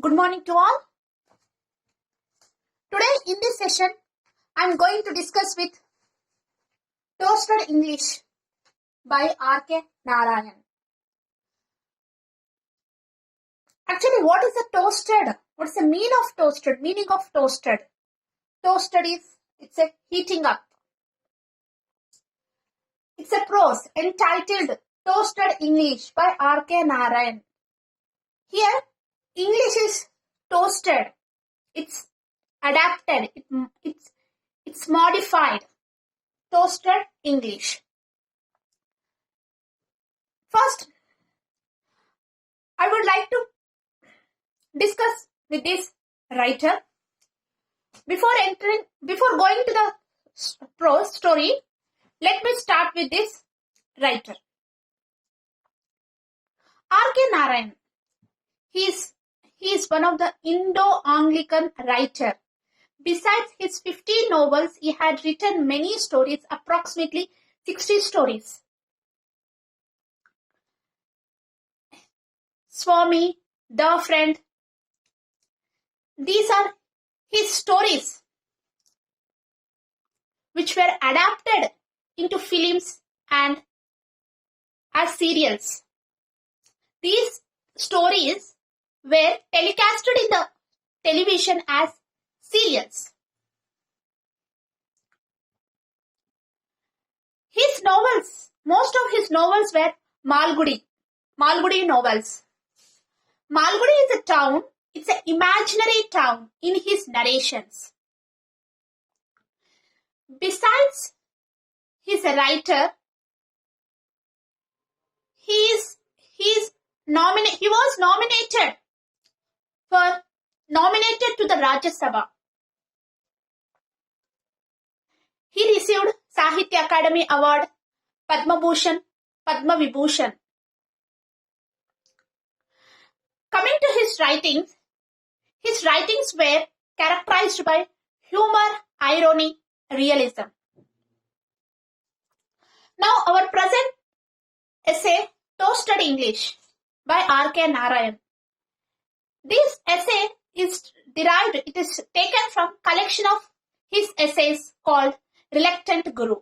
Good morning to all. Today in this session, I am going to discuss with Toasted English by R.K. Narayan. Actually, what is a toasted? What is the meaning of toasted? Meaning of toasted. Toasted is, it's a heating up. It's a prose entitled Toasted English by R.K. Narayan. Here, English is toasted. It's adapted. It's modified. Toasted English. First, I would like to discuss with this writer. Before going to the prose story, let me start with this writer. R.K. Narayan. He is one of the Indo-Anglican writer. Besides his 50 novels, he had written many stories, approximately 60 stories. Swami, The Friend. These are his stories which were adapted into films and as serials. These stories were telecasted in the television as serials. His novels, most of his novels were Malgudi novels. Malgudi is a town, it's an imaginary town in his narrations. Besides, he's a writer. He was nominated to the Rajya Sabha. He received Sahitya Academy Award, Padma Bhushan, Padma Vibhushan. Coming to his writings were characterized by humor, irony, realism. Now our present essay, Toasted English by R.K. Narayan. This essay is derived, it is taken from collection of his essays called Reluctant Guru.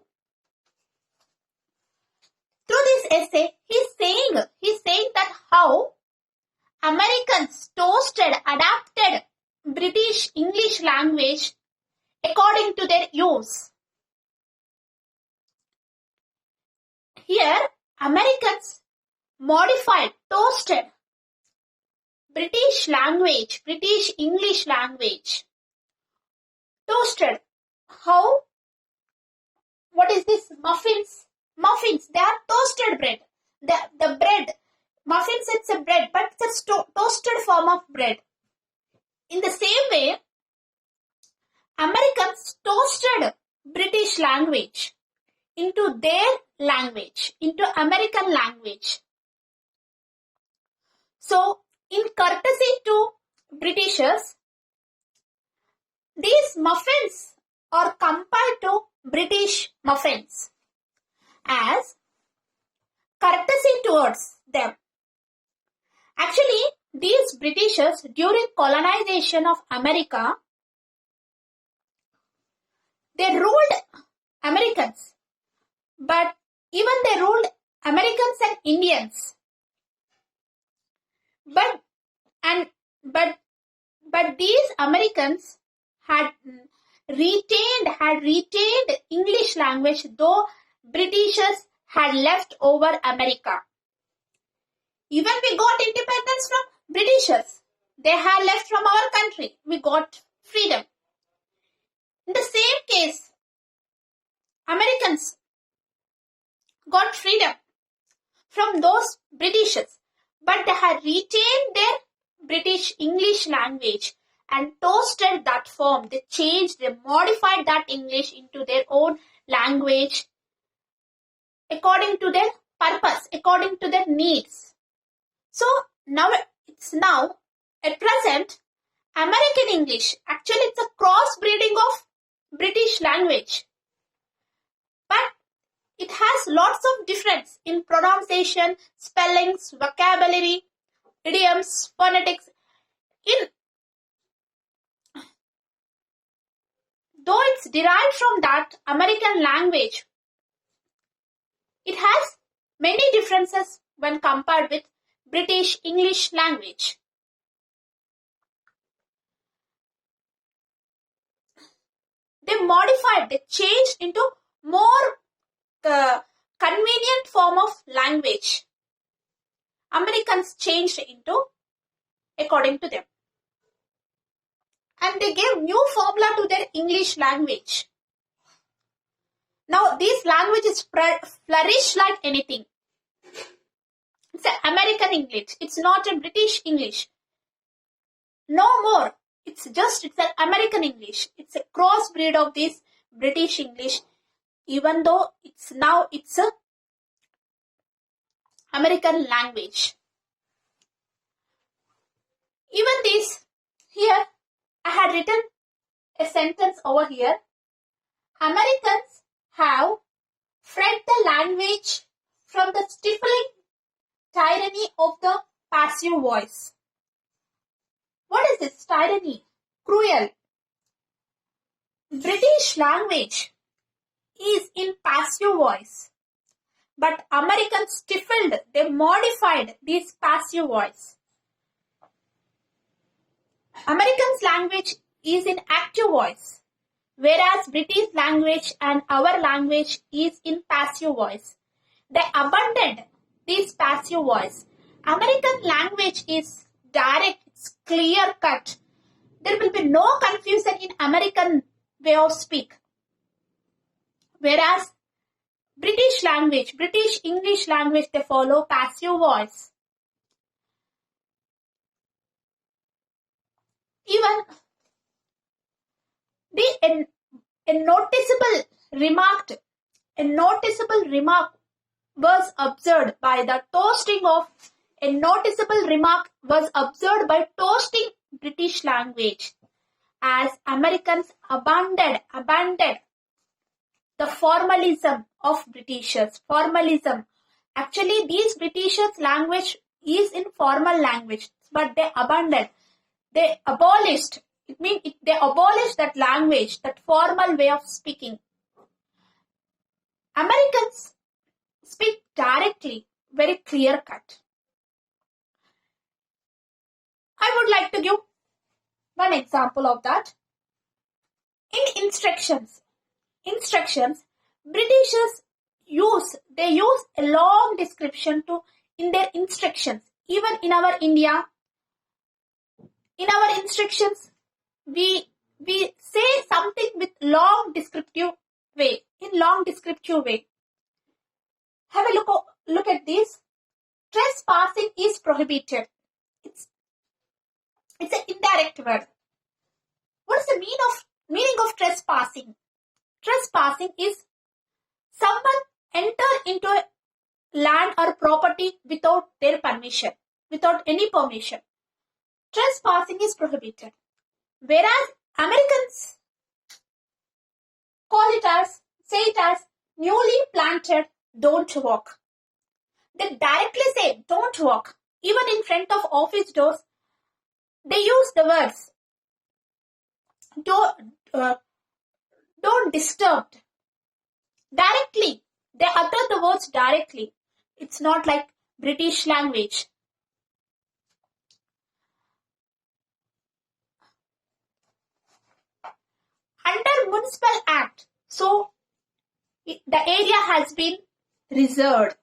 Through this essay, he's saying that how Americans adapted British English language according to their use. Here, Americans toasted British English language. Toasted. How? What is this? Muffins. They are toasted bread. The bread. Muffins, it's a bread, but it's a toasted form of bread. In the same way, Americans toasted British language into their language, into American language. So, in courtesy to Britishers, these muffins are compared to British muffins as courtesy towards them. Actually, these Britishers during colonization of America, they ruled Americans, but even they ruled Americans and Indians. But these Americans had retained English language, though Britishers had left over America. Even we got independence from Britishers. They had left from our country. We got freedom. In the same case, Americans got freedom from those Britishers, but they had retained their British English language and toasted that form. They modified that English into their own language according to their purpose, according to their needs. So now at present, American English, actually it's a crossbreeding of British language. But it has lots of difference in pronunciation, spellings, vocabulary, idioms, phonetics. In it's derived from that American language. It has many differences when compared with British English language. They modified, they changed into more convenient form of language. Americans changed into according to them. And they gave new formula to their English language. Now, these languages flourish like anything. It's an American English. It's not a British English. No more. It's an American English. It's a crossbreed of this British English. Even though it's a American language. Even this, here, I had written a sentence over here. Americans have fled the language from the stifling tyranny of the passive voice. What is this tyranny? Cruel. British language is in passive voice. But Americans stifled, they modified this passive voice. Americans' language is in active voice, whereas British language and our language is in passive voice. They abandoned this passive voice. American language is direct, it's clear cut. There will be no confusion in American way of speak. Whereas British language, British English language, they follow passive voice. Even a noticeable remark was observed by toasting British language, as Americans abandoned the formalism of Britishers. Formalism. Actually, these Britishers' language is in formal language, but they abandoned. They abolished. It means they abolished that language, that formal way of speaking. Americans speak directly, very clear cut. I would like to give one example of that. In instructions, Britishers use a long description in their instructions. Even in our India, in our instructions, we say something with long descriptive way. Have a look at this. Trespassing is prohibited. It's an indirect word. What is the meaning of trespassing? Trespassing is someone enter into a land or property without their permission, without any permission. Trespassing is prohibited. Whereas Americans say it as newly planted, don't walk. They directly say don't walk. Even in front of office doors, they use the words don't disturb. Directly. They utter the words directly. It's not like British language. Under Municipal Act, so the area has been reserved.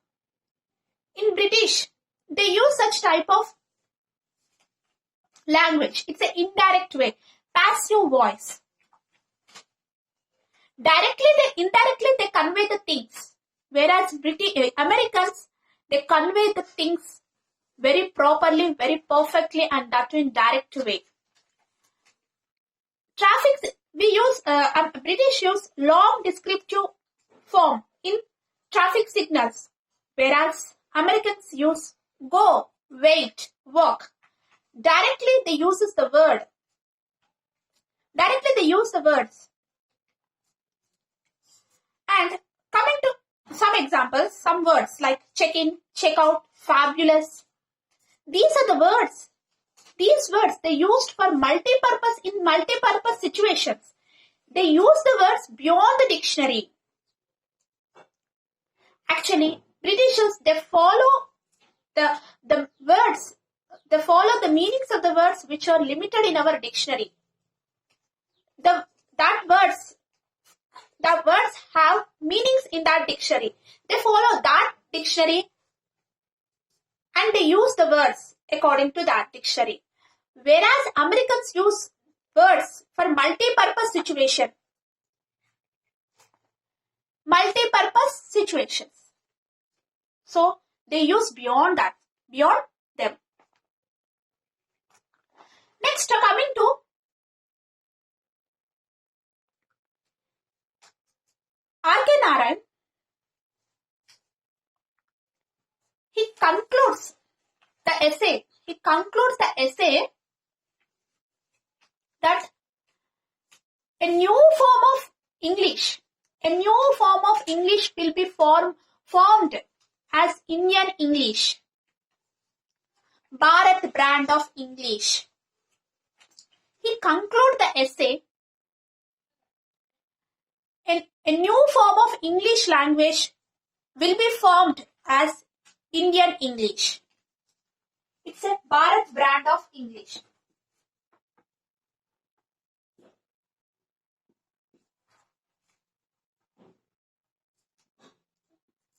In British, they use such type of language. It's an indirect way, passive voice. Indirectly they convey the things. Whereas Americans, they convey the things very properly, very perfectly, and that in direct way. British use long descriptive form in traffic signals, whereas Americans use go, wait, walk. Directly they use the words. And coming to some examples, some words like check in, check out, fabulous. These are the words. These words they used for multi-purpose situations. They use the words beyond the dictionary. Actually, Britishers, they follow the words, they follow the meanings of the words which are limited in our dictionary. The words have meanings in that dictionary. They follow that dictionary and they use the words according to that dictionary. Whereas Americans use words for multi-purpose situations. So they use beyond them. Next, coming to R.K. Narayan, he concludes the essay that a new form of English will be formed as Indian English, Bharat brand of English. He concludes the essay, a new form of English language will be formed as Indian English. It's a Bharat brand of English.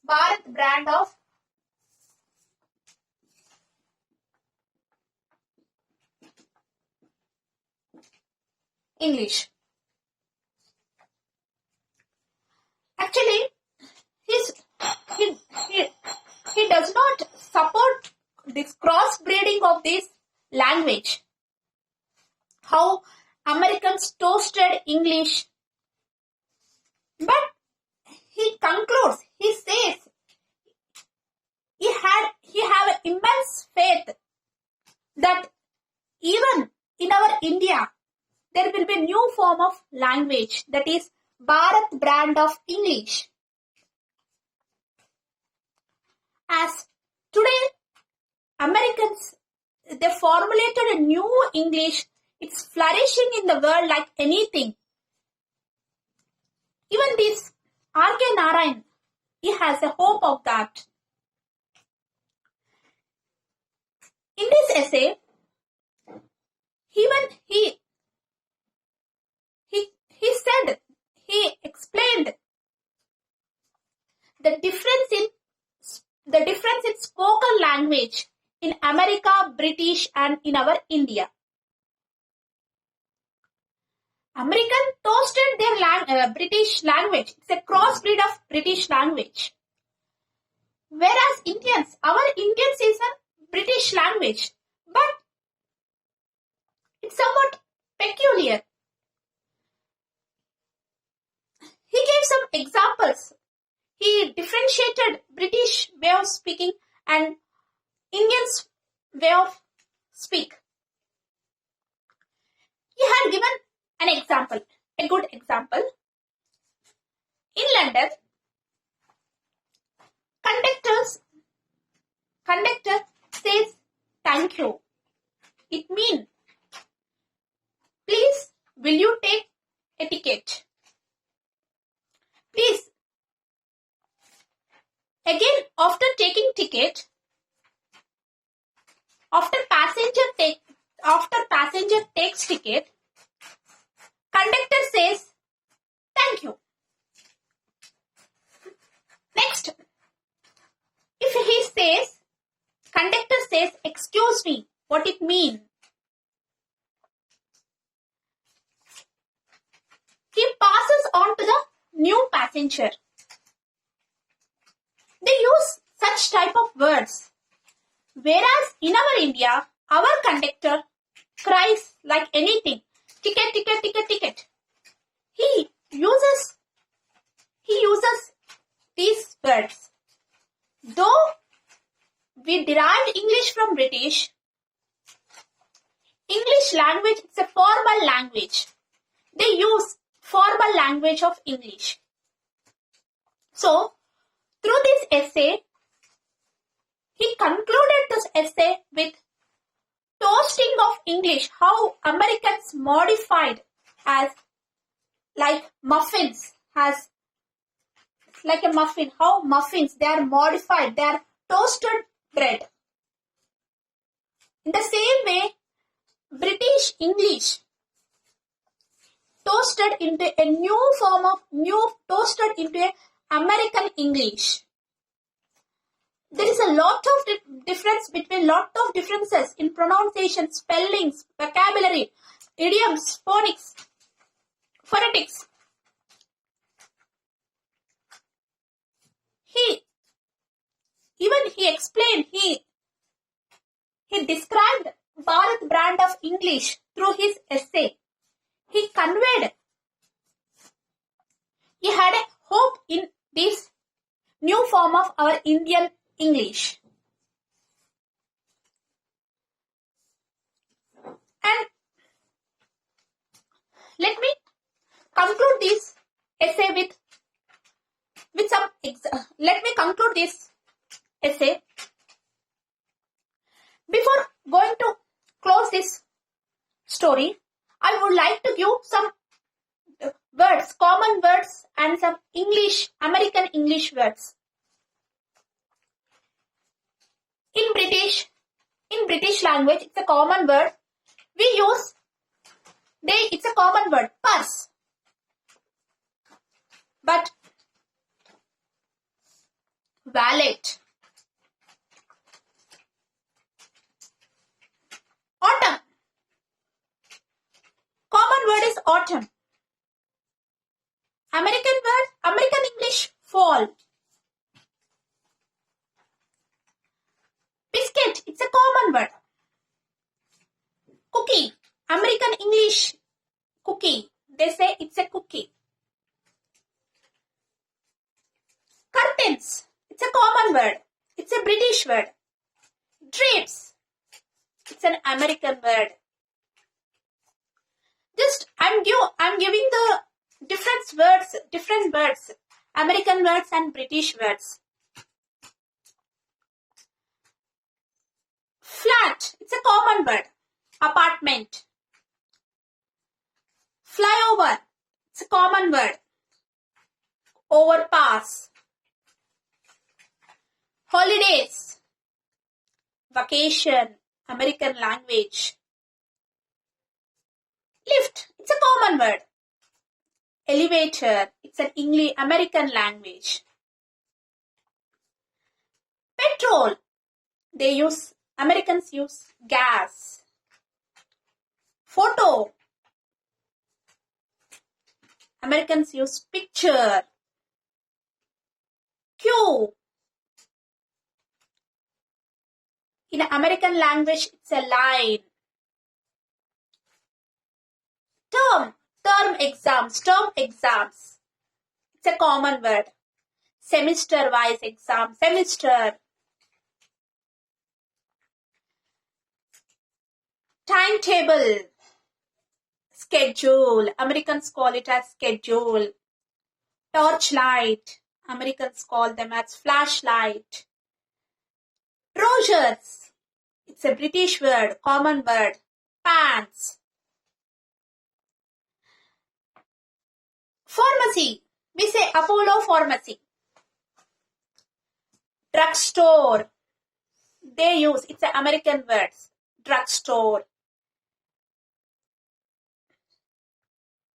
Bharat brand of English. Actually, he does not support this crossbreeding of this language. How Americans toasted English. But he concludes, he says, he have immense faith that even in our India, there will be a new form of language, that is Bharat brand of English. As today, Americans, they formulated a new English. It's flourishing in the world like anything. Even this R.K. Narayan, he has a hope of that. In this essay, he explained the difference in spoken language in America, British, and in our India. American toasted their British language. It's a crossbreed of British language. Whereas our Indians is a British language, but it's somewhat peculiar. He gave some examples. He differentiated British way of speaking and Indians way of speak. He had given an example, a good example. In London, conductor says thank you. It means, please, will you take a ticket? Please. Again, after taking ticket, after passenger takes ticket, conductor says thank you. Next, if conductor says excuse me, what it means? He passes on to the new passenger. They use such type of words. Whereas in our India, our conductor cries like anything. Ticket, ticket, ticket, ticket. He uses these words. Though we derived English from British, English language is a formal language. They use formal language of English. So, through this essay, he concluded this essay with toasting of English, how Americans modified as like muffins has, like a muffin, how muffins, they are modified, they are toasted bread. In the same way, British English toasted into a new form of, toasted into a American English. There is a lot of differences in pronunciation, spellings, vocabulary, idioms, phonetics. He described Bharat brand of English through his essay. He conveyed, he had a hope in this new form of our Indian English. And let me conclude this essay Before going to close this story, I would like to give some words, common words and some American English words. In British language, it's a common word. It's a common word, purse. But wallet, autumn. Common word is autumn. American English, fall. Biscuit, it's a common word. Cookie, American English, cookie. They say it's a cookie. Curtains, it's a common word. It's a British word. Drapes, it's an American word. I'm giving the different words, American words and British words. Flat, it's a common word. Apartment. Flyover, it's a common word. Overpass. Holidays. Vacation, American language. Lift, it's a common word. Elevator, it's an American language. Petrol, Americans use gas. Photo, Americans use picture. Queue, in American language, it's a line. Term exams. It's a common word. Semester-wise exam. Semester. Timetable. Schedule. Americans call it as schedule. Torchlight. Americans call them as flashlight. Trousers. It's a British word, common word. Pants. Pharmacy. We say Apollo Pharmacy. Drugstore. It's an American word. Drugstore.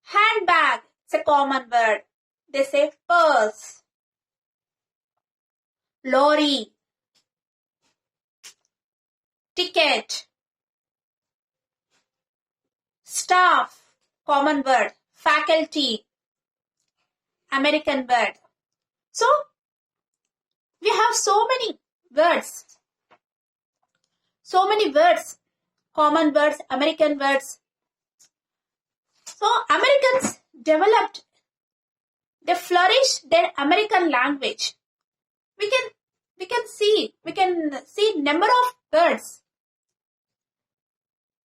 Handbag. It's a common word. They say purse. Lorry. Ticket. Staff. Common word. Faculty. American word. So, we have so many words. Common words, American words. So, Americans they flourished their American language. We can see number of words.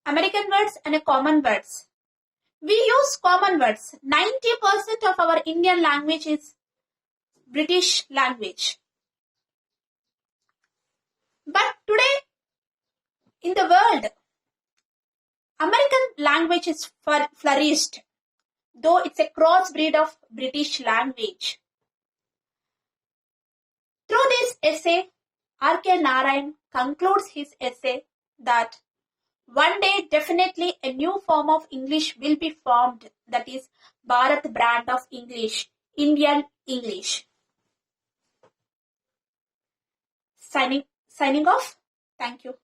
American words and common words. We use common words. 90% of our Indian language is British language. But today, in the world, American language is flourished. though it's a crossbreed of British language. Through this essay, R.K. Narayan concludes his essay that one day definitely a new form of English will be formed, that is Bharat brand of English, Indian English. Signing off. Thank you.